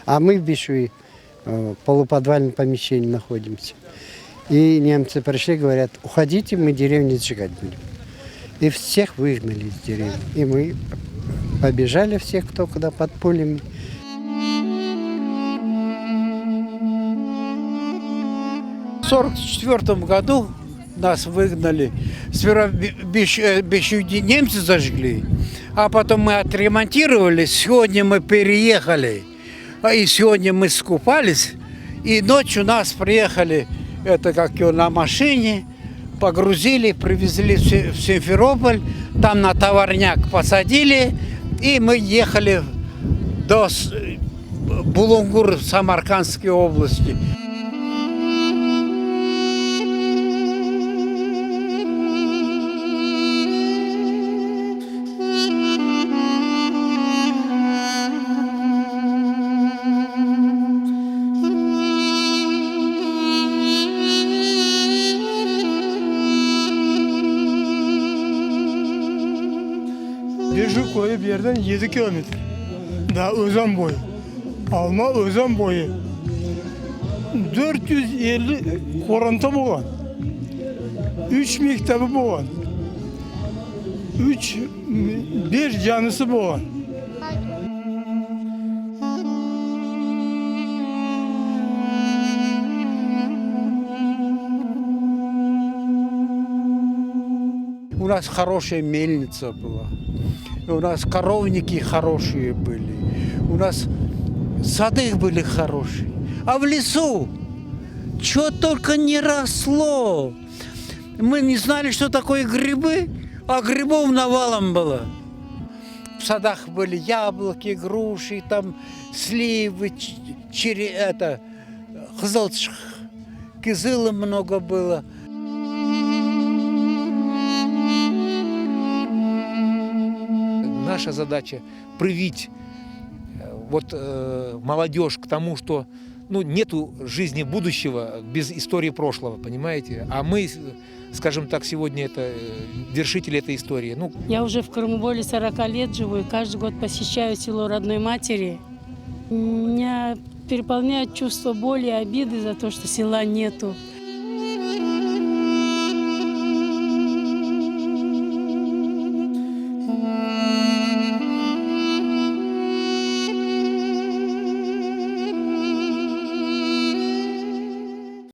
А мы в Бишуи в полуподвальном помещении находимся. И немцы пришли, говорят, уходите, мы деревню сжигать будем. И всех выгнали из деревни. И мы побежали всех, кто куда под пулями. В 1944 году нас выгнали. Сперва Бишуи немцы зажгли, а потом мы отремонтировали. Сегодня мы переехали. И сегодня мы скупались. И ночью нас приехали на машине, погрузили, привезли в Симферополь. Там на товарняк посадили. И мы ехали до Булунгур Самаркандской области. Бежу koyu bir yerden 7 kilometre. Daha Özan boyu. Alma Özan boyu. 450 koranta болған. 3 mektabı болған. 5 canısı болған. У нас хорошая мельница была. У нас коровники хорошие были. У нас сады были хорошие. А в лесу что только не росло. Мы не знали, что такое грибы, а грибов навалом было. В садах были яблоки, груши, там сливы, кизыла много было. Наша задача привить молодежь к тому, что нету жизни будущего без истории прошлого, понимаете? А мы, скажем так, сегодня это вершители этой истории. Я уже в Крыму более 40 лет живу и каждый год посещаю село родной матери. Меня переполняет чувство боли и обиды за то, что села нету.